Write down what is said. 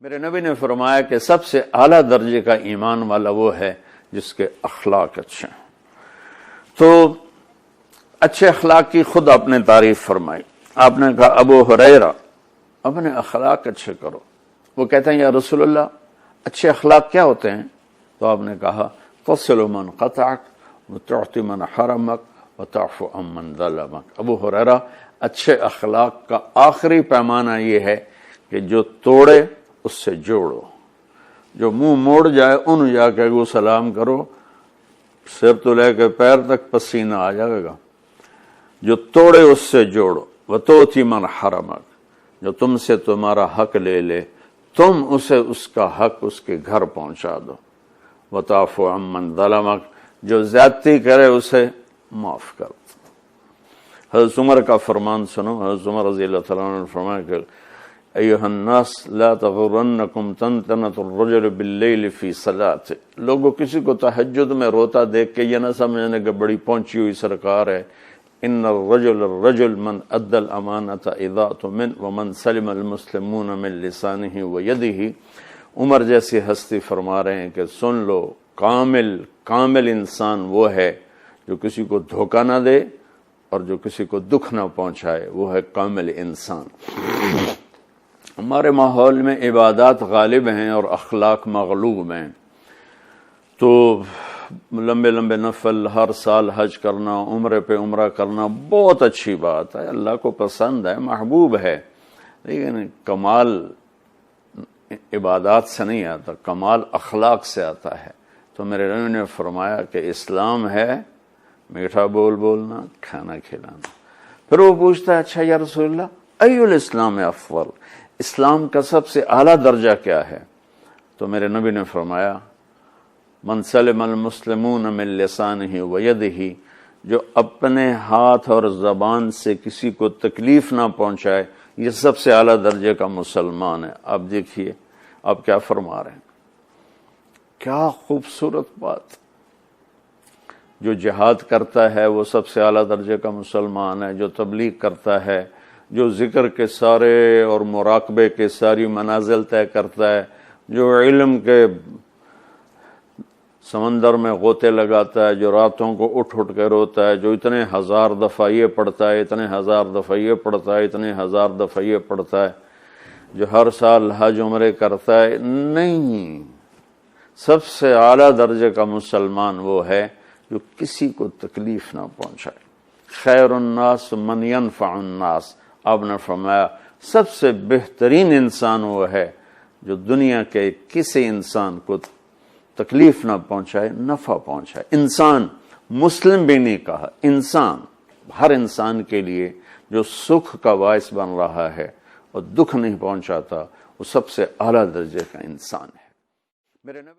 میرے نبی نے فرمایا کہ سب سے اعلیٰ درجے کا ایمان والا وہ ہے جس کے اخلاق اچھے ہیں۔ تو اچھے اخلاق کی خود آپ نے تعریف فرمائی۔ آپ نے کہا ابو ہریرہ اپنے اخلاق اچھے کرو۔ وہ کہتے ہیں یا رسول اللہ اچھے اخلاق کیا ہوتے ہیں؟ تو آپ نے کہا تصل من قطعک وتعطی من حرمک وتعفو عن من ظلمک۔ ابو ہریرہ اچھے اخلاق کا آخری پیمانہ یہ ہے کہ جو توڑے اس سے جوڑو، جو منہ موڑ جائے ان جا کے وہ سلام کرو، سر تو لے کے پیر تک پسینہ آ جائے گا۔ جو توڑے اس سے جوڑو، وتعطی من حرمک، جو تم سے تمہارا حق لے لے تم اسے اس کا حق اس کے گھر پہنچا دو، وتعفو عن من ظلمک، جو زیادتی کرے اسے معاف کر دو۔ حضرت عمر کا فرمان سنو۔ حضرت عمر رضی اللہ تعالیٰ عنہ نے فرمایا کہ ایھا الناس لا تغرنکم تنتنۃ الرجل باللیل فی صلاۃ۔ لوگوں کسی کو تہجد میں روتا دیکھ کے یہ نہ سمجھنے کہ بڑی پہنچی ہوئی سرکار ہے۔ ان الرجل من ادى الامانۃ اذا اؤتمن ومن سلم المسلمون من لسانہ ویدہ۔ عمر جیسی ہستی فرما رہے ہیں کہ سن لو، کامل انسان وہ ہے جو کسی کو دھوکہ نہ دے اور جو کسی کو دکھ نہ پہنچائے، وہ ہے کامل انسان۔ ہمارے ماحول میں عبادات غالب ہیں اور اخلاق مغلوب ہیں، تو لمبے لمبے نفل، ہر سال حج کرنا، عمرے پہ عمرہ کرنا بہت اچھی بات ہے، اللہ کو پسند ہے، محبوب ہے، لیکن کمال عبادات سے نہیں آتا، کمال اخلاق سے آتا ہے۔ تو میرے نبی نے فرمایا کہ اسلام ہے میٹھا بول بولنا، کھانا کھلانا۔ پھر وہ پوچھتا ہے اچھا یا رسول اللہ ای الاسلام افضل، اسلام کا سب سے اعلیٰ درجہ کیا ہے؟ تو میرے نبی نے فرمایا من سلم المسلمون من لسانہ ویدہ، جو اپنے ہاتھ اور زبان سے کسی کو تکلیف نہ پہنچائے، یہ سب سے اعلیٰ درجے کا مسلمان ہے۔ آپ دیکھیے آپ کیا فرما رہے ہیں، کیا خوبصورت بات۔ جو جہاد کرتا ہے وہ سب سے اعلیٰ درجے کا مسلمان ہے، جو تبلیغ کرتا ہے، جو ذکر کے سارے اور مراقبے کے ساری منازل طے کرتا ہے، جو علم کے سمندر میں غوطے لگاتا ہے، جو راتوں کو اٹھ کے روتا ہے، جو اتنے ہزار دفعہ یہ پڑھتا ہے، اتنے ہزار دفعہ یہ پڑھتا ہے، اتنے ہزار دفعہ یہ پڑھتا ہے، جو ہر سال حج عمرے کرتا ہے، نہیں، سب سے اعلیٰ درجے کا مسلمان وہ ہے جو کسی کو تکلیف نہ پہنچائے۔ خیر الناس من ينفع الناس، آپ نے فرمایا سب سے بہترین انسان وہ ہے جو دنیا کے کسی انسان کو تکلیف نہ پہنچائے، نفع پہنچائے۔ انسان، مسلم بھی نہیں کہا، انسان، ہر انسان کے لیے جو سکھ کا باعث بن رہا ہے اور دکھ نہیں پہنچاتا، وہ سب سے اعلیٰ درجے کا انسان ہے۔ میرے نبی